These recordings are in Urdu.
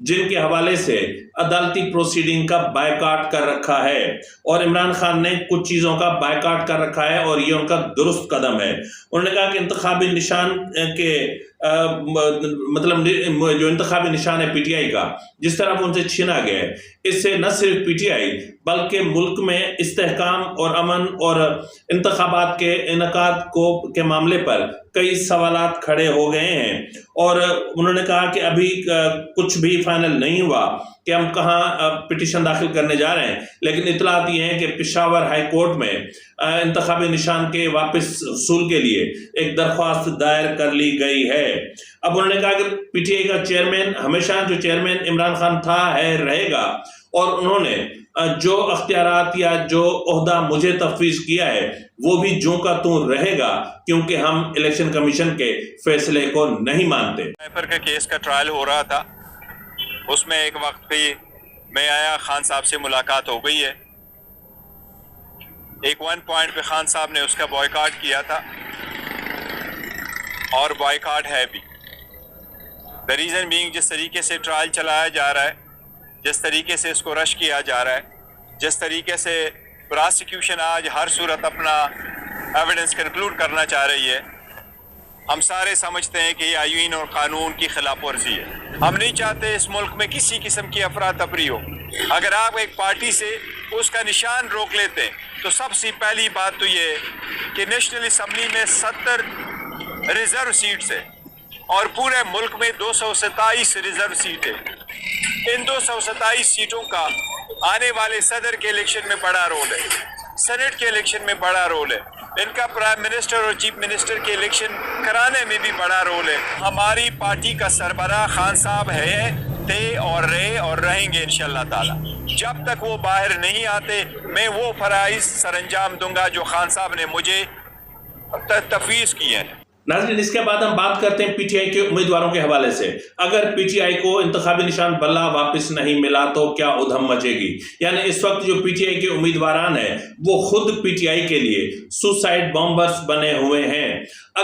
جن کے حوالے سے عدالتی پروسیڈنگ کا بائیکاٹ کر رکھا ہے، اور عمران خان نے کچھ چیزوں کا بائیکاٹ کر رکھا ہے اور یہ ان کا درست قدم ہے۔ انہوں نے کہا کہ انتخابی نشان کے مطلب جو انتخابی نشان ہے پی ٹی آئی کا، جس طرح ان سے چھینا گیا ہے، اس سے نہ صرف پی ٹی آئی بلکہ ملک میں استحکام اور امن اور انتخابات کے انعقاد کے معاملے پر کئی سوالات کھڑے ہو گئے ہیں، اور انہوں نے کہا کہ ابھی کچھ بھی فائنل نہیں ہوا کہ ہم کہاں پٹیشن داخل کرنے جا رہے ہیں، لیکن اطلاعات یہ ہیں کہ پشاور ہائی کورٹ میں انتخابی نشان کے واپس حصول کے لیے ایک درخواست دائر کر لی گئی ہے۔ اب انہوں نے کہا کہ پی ٹی آئی کا چیئرمین ہمیشہ جو چیئرمین عمران خان تھا ہے رہے گا، اور انہوں نے جو اختیارات یا جو عہدہ مجھے تفویض کیا ہے وہ بھی جوں کا توں رہے گا، کیونکہ ہم الیکشن کمیشن کے فیصلے کو نہیں مانتے۔ سنائپر کا کیس کا ٹرائل ہو رہا تھا، اس میں ایک وقت پہ میں آیا، خان صاحب سے ملاقات ہو گئی ہے۔ ایک ون پوائنٹ پہ خان صاحب نے اس کا بائیکاٹ کیا تھا، اور بائیکاٹ ہے بھی۔ دا ریزن بینگ جس طریقے سے ٹرائل چلایا جا رہا ہے، جس طریقے سے اس کو رش کیا جا رہا ہے، جس طریقے سے پراسیکیوشن آج ہر صورت اپنا ایویڈنس کنکلوڈ کرنا چاہ رہی ہے، ہم سارے سمجھتے ہیں کہ یہ آئین اور قانون کی خلاف ورزی ہے۔ ہم نہیں چاہتے اس ملک میں کسی قسم کی افراتفری ہو۔ اگر آپ ایک پارٹی سے اس کا نشان روک لیتے ہیں تو سب سے پہلی بات تو یہ کہ نیشنل اسمبلی میں 70 ریزرو سیٹس ہے اور پورے ملک میں 227 ریزرو سیٹ ہے۔ ان 227 سیٹوں کا آنے والے صدر کے الیکشن میں بڑا رول ہے، سینٹ کے الیکشن میں بڑا رول ہے، ان کا پرائم منسٹر اور چیف منسٹر کے الیکشن کرانے میں بھی بڑا رول ہے۔ ہماری پارٹی کا سربراہ خان صاحب ہے، تھے اور رہے اور رہیں گے انشاءاللہ تعالی۔ جب تک وہ باہر نہیں آتے میں وہ فرائض سر انجام دوں گا جو خان صاحب نے مجھے تفویض کیے ہیں۔ ناظرین، اس کے بعد ہم بات کرتے ہیں پی ٹی آئی کے امیدواروں کے حوالے سے۔ اگر پی ٹی آئی کو انتخابی نشان بلہ واپس نہیں ملا تو کیا ادھم مچے گی؟ یعنی اس وقت جو پی ٹی آئی کے امیدواران ہیں وہ خود پی ٹی آئی کے لیے سوسائڈ بامبرز بنے ہوئے ہیں۔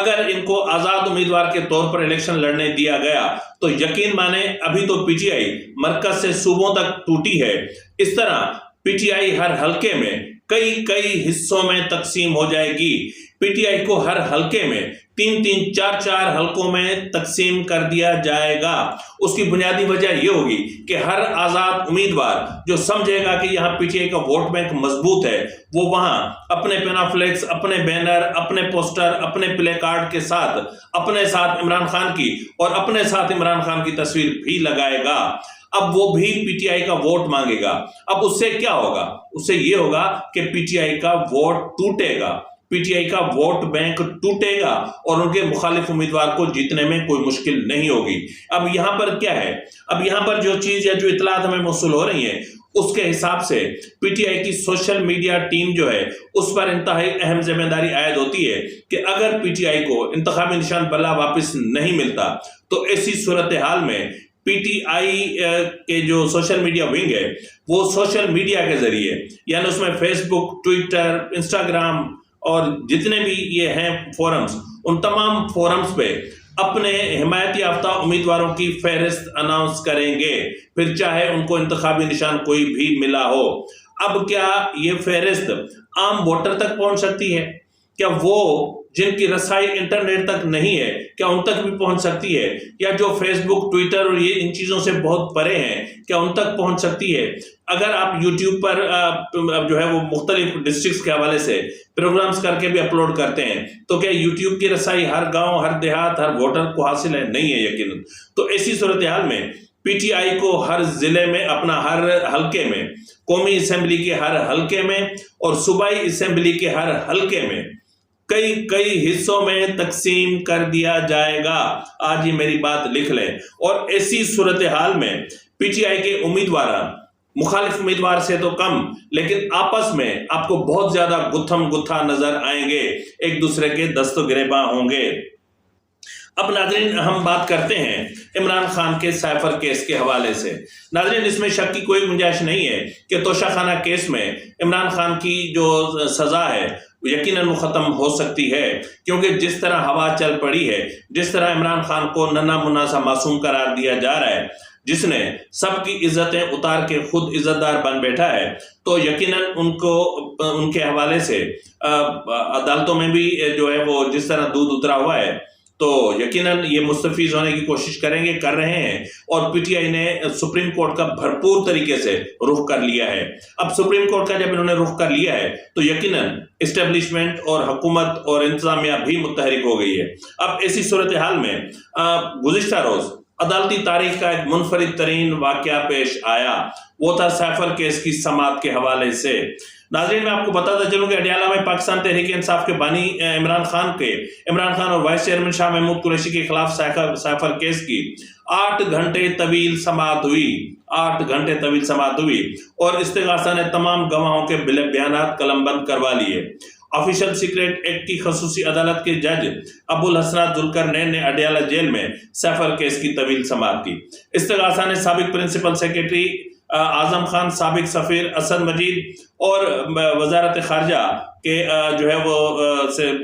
اگر ان کو آزاد امیدوار کے طور پر الیکشن لڑنے دیا گیا تو یقین مانیں ابھی تو پی ٹی آئی مرکز سے صوبوں تک ٹوٹی ہے۔ اس طرح پی ٹی آئی ہر حلقے میں کئی حصوں میں تقسیم ہو جائے گی۔ پی ٹی آئی کو ہر حلقے میں 3 4 حلقوں میں تقسیم کر دیا جائے گا۔ اس کی بنیادی وجہ یہ ہوگی کہ ہر آزاد امیدوار جو سمجھے گا کہ یہاں پی ٹی آئی کا ووٹ بینک مضبوط ہے، وہ وہاں اپنے پینافلیکس، اپنے بینر، اپنے پوسٹر، اپنے پلے کارڈ کے ساتھ اپنے ساتھ عمران خان کی اور اپنے ساتھ عمران خان کی تصویر بھی لگائے گا۔ اب وہ بھی پی ٹی آئی کا ووٹ مانگے گا۔ اب اس سے کیا ہوگا؟ اس سے یہ ہوگا کہ پی ٹی آئی کا ووٹ ٹوٹے گا، پی ٹی آئی کا ووٹ بینک ٹوٹے گا اور ان کے مخالف امیدوار کو جیتنے میں کوئی مشکل نہیں ہوگی۔ اب یہاں پر کیا ہے؟ اب یہاں پر جو چیز ہے، جو اطلاعات ہمیں موصول ہو رہی ہیں، اس کے حساب سے پی ٹی آئی کی سوشل میڈیا ٹیم جو ہے اس پر انتہائی اہم ذمہ داری عائد ہوتی ہے کہ اگر پی ٹی آئی کو انتخابی نشان بلہ واپس نہیں ملتا تو ایسی صورتحال میں پی ٹی آئی کے جو سوشل میڈیا ونگ ہے وہ سوشل میڈیا کے ذریعے، یعنی اس میں فیس بک، ٹویٹر، انسٹاگرام اور جتنے بھی یہ ہیں فورمز، ان تمام فورمز پہ اپنے حمایت یافتہ امیدواروں کی فہرست اناؤنس کریں گے، پھر چاہے ان کو انتخابی نشان کوئی بھی ملا ہو۔ اب کیا یہ فہرست عام ووٹر تک پہنچ سکتی ہے؟ کیا وہ جن کی رسائی انٹرنیٹ تک نہیں ہے کیا ان تک بھی پہنچ سکتی ہے؟ یا جو فیس بک، ٹویٹر اور یہ ان چیزوں سے بہت پرے ہیں کیا ان تک پہنچ سکتی ہے؟ اگر آپ یوٹیوب پر جو ہے وہ مختلف ڈسٹرکٹس کے حوالے سے پروگرامز کر کے بھی اپلوڈ کرتے ہیں تو کیا یوٹیوب کی رسائی ہر گاؤں، ہر دیہات، ہر ووٹر کو حاصل ہے؟ نہیں ہے یقیناً۔ تو ایسی صورتحال میں پی ٹی آئی کو ہر ضلع میں، اپنا ہر حلقے میں، قومی اسمبلی کے ہر حلقے میں اور صوبائی اسمبلی کے ہر حلقے میں کئی حصوں میں تقسیم کر دیا جائے گا۔ آج یہ میری بات لکھ لیں۔ اور ایسی صورتحال میں پی ٹی آئی کے امیدوار مخالف امیدوار سے تو کم لیکن آپس میں آپ کو بہت زیادہ گتھم گتھا نظر آئیں گے، ایک دوسرے کے دست و گریباں ہوں گے۔ اب ناظرین ہم بات کرتے ہیں عمران خان کے سائفر کیس کے حوالے سے۔ ناظرین اس میں شک کی کوئی گنجائش نہیں ہے کہ توشہ خانہ کیس میں عمران خان کی جو سزا ہے یقیناً ختم ہو سکتی ہے، کیونکہ جس طرح ہوا چل پڑی ہے، جس طرح عمران خان کو ننھا منھا سا معصوم قرار دیا جا رہا ہے، جس نے سب کی عزتیں اتار کے خود عزت دار بن بیٹھا ہے، تو یقیناً ان کے حوالے سے عدالتوں میں بھی جو ہے وہ جس طرح دودھ اترا ہوا ہے، تو یقیناً یہ مستفیض ہونے کی کوشش کریں گے، کر رہے ہیں، اور پی ٹی آئی نے سپریم کورٹ کا بھرپور طریقے سے رخ کر لیا ہے۔ اب سپریم کورٹ کا جب انہوں نے رخ کر لیا ہے تو یقیناً اسٹیبلشمنٹ اور حکومت اور انتظامیہ بھی متحرک ہو گئی ہے۔ اب ایسی صورتحال میں گزشتہ روز عدالتی تاریخ کا ایک منفرد ترین واقعہ پیش آیا، وہ تھا سیفر کیس کی سماعت کے حوالے سے۔ ناظرین، میں آپ کو بتاتا چلوں کہ اڈیالہ میں پاکستان تحریک انصاف کے بانی عمران خان اور وائس چیئرمین شاہ محمود قریشی کے خلاف سیفر کیس کی 8 گھنٹے طویل سماعت ہوئی اور استغاثہ نے تمام گواہوں کے بیانات قلم بند کروا لیے۔ آفیشل سیکریٹ ایکٹ کی خصوصی عدالت کے جج ابو الحسنات ذوالقرنین نے اڈیالہ جیل میں سیفر کیس کی طویل سماعت کی۔ استغاثہ نے سابق پرنسپل سیکریٹری اعظم خان، سابق سفیر اسد مجید اور وزارت خارجہ کے جو ہے وہ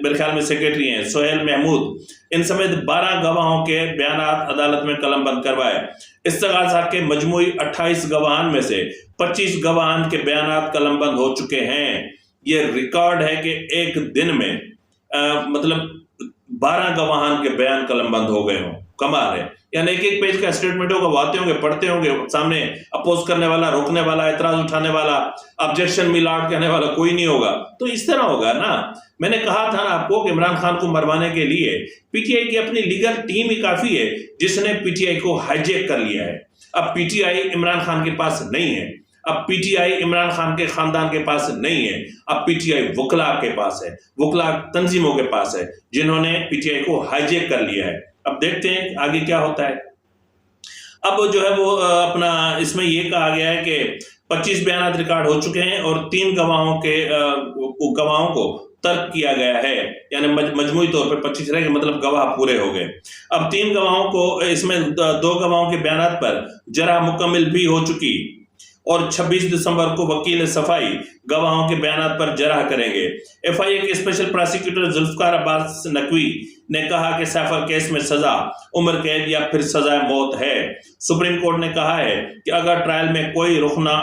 میرے خیال میں سیکریٹری ہیں سہیل محمود، ان سمیت 12 گواہوں کے بیانات عدالت میں قلم بند کروائے۔ استغاثہ کے مجموعی 28 گواہان میں سے 25 گواہان کے بیانات قلم بند ہو چکے ہیں۔ یہ ریکارڈ ہے کہ ایک دن میں مطلب 12 گواہان کے بیان قلم بند ہو گئے ہوں، کمال ہے۔ یعنی ایک پیج کا اسٹیٹمنٹ ہوگا، وہ آتے ہوں گے، پڑھتے ہوں گے، سامنے اپوز کرنے والا، روکنے والا، اعتراض اٹھانے والا، آبجیکشن میلاڈ کہنے والا کوئی نہیں ہوگا، تو اس طرح ہوگا نا۔ میں نے کہا تھا نا آپ کو کہ عمران خان کو مروانے کے لیے پی ٹی آئی کی اپنی لیگل ٹیم ہی کافی ہے جس نے پی ٹی آئی کو ہائی جیک کر لیا ہے۔ اب P T I Imran Khan کے پاس نہیں ہے، اب P T I Imran Khan کے خاندان کے پاس نہیں ہے، اب پی ٹی آئی وکلا کے پاس ہے، وکلا تنظیموں کے پاس ہے جنہوں نے پی ٹی آئی کو ہائی جیک کر لیا ہے۔ اب دیکھتے ہیں آگے کیا ہوتا ہے۔ اب جو ہے وہ اپنا اس میں یہ کہا گیا ہے کہ 25 بیانات ریکارڈ ہو چکے ہیں اور 3 گواہوں کو ترک کیا گیا ہے، یعنی مجموعی طور پر 25 رہ گئے، مطلب گواہ پورے ہو گئے۔ اب 3 گواہوں کو، اس میں 2 گواہوں کے بیانات پر جرح مکمل بھی ہو چکی، اور 26 دسمبر کو وکیل صفائی گواہوں کے بیانات پر جرح کریں گے۔ ایف آئی اے کے اسپیشل پراسیکیوٹر ذوالفقار عباس نقوی نے کہا کہ سیفر کیس میں سزا عمر قید یا پھر سزائے موت ہے۔ سپریم کورٹ نے کہا ہے کہ اگر ٹرائل میں کوئی رکھنا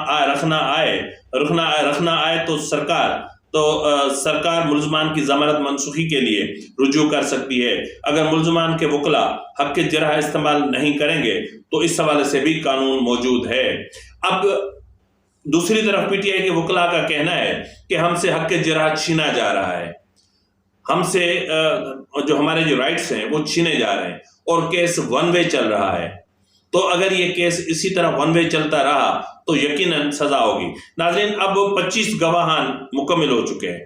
آئے تو سرکار ملزمان کی ضمانت منسوخی کے لیے رجوع کر سکتی ہے۔ اگر ملزمان کے وکلا حق جرح استعمال نہیں کریں گے تو اس حوالے سے بھی قانون موجود ہے۔ اب دوسری طرف پی ٹی آئی کے وکلا کا کہنا ہے کہ ہم سے حق جرح چھینا جا رہا ہے، ہم سے جو ہمارے جو رائٹس ہیں وہ چھینے جا رہے ہیں، اور کیس ون وے چل رہا ہے۔ تو اگر یہ کیس اسی طرح ون وے چلتا رہا تو یقیناً سزا ہوگی۔ ناظرین، اب 25 گواہان مکمل ہو چکے ہیں،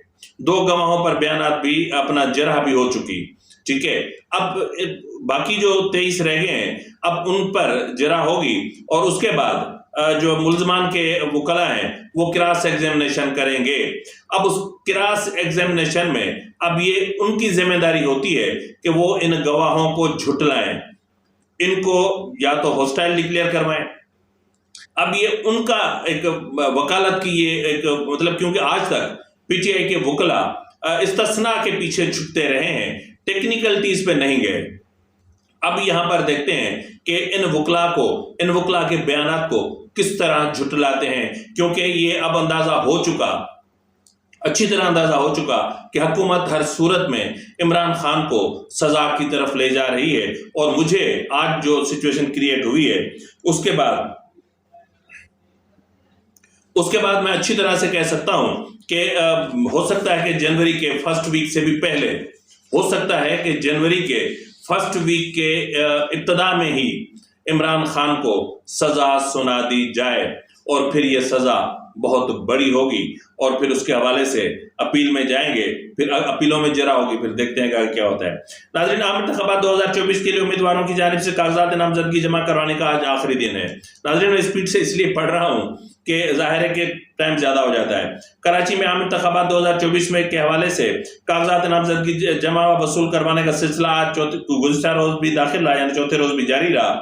2 گواہوں پر بیانات بھی، اپنا جرح بھی ہو چکی، ٹھیک ہے۔ اب باقی جو 23 رہ گئے ہیں، اب ان پر جرح ہوگی، اور اس کے بعد جو ملزمان کے وکلا ہیں وہ کراس ایگزامینیشن کریں گے۔ اب اس کراس ایگزامینیشن میں اب یہ ان کی ذمہ داری ہوتی ہے کہ وہ ان گواہوں کو جھٹلائیں، ان کو یا تو ہوسٹائل ڈکلیئر کروائیں۔ اب یہ ان کا ایک وکالت کی یہ ایک مطلب، کیونکہ آج تک پی ٹی آئی کے وکلا استثناء کے پیچھے چھپتے رہے ہیں، ٹیکنیکلٹیز پہ نہیں گئے۔ اب یہاں پر دیکھتے ہیں کہ ان وکلا کے بیانات کو کس طرح جھٹلاتے ہیں، کیونکہ یہ اب اچھی طرح اندازہ ہو چکا کہ حکومت ہر صورت میں عمران خان کو سزا کی طرف لے جا رہی ہے۔ اور مجھے آج جو سچویشن کریٹ ہوئی ہے اس کے بعد میں اچھی طرح سے کہہ سکتا ہوں کہ ہو سکتا ہے کہ جنوری کے فرسٹ ویک سے بھی پہلے، ہو سکتا ہے کہ جنوری کے فرسٹ ویک کے ابتدا میں ہی عمران خان کو سزا سنا دی جائے، اور پھر یہ سزا بہت بڑی ہوگی، اور پھر اس کے حوالے سے اپیل میں جائیں گے، پھر اپیلوں میں جرا ہوگی، پھر دیکھتے ہیں کہ کیا ہوتا ہے۔ ناظرین، عام انتخابات 2024 کے لیے امیدواروں کی جانب سے کاغذات نامزدگی جمع کروانے کا آج آخری دن ہے۔ ناظرین، میں اسپیڈ سے اس لیے پڑھ رہا ہوں کہ ظاہر ہے کہ ٹائم زیادہ ہو جاتا ہے۔ کراچی میں عام انتخابات 2024 میں کے حوالے سے کاغذات نامزدگی جمع و وصول کروانے کا سلسلہ آج گزشتہ روز بھی داخل رہا، یعنی چوتھے روز بھی جاری رہا۔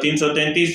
333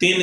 3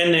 NA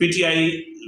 PTI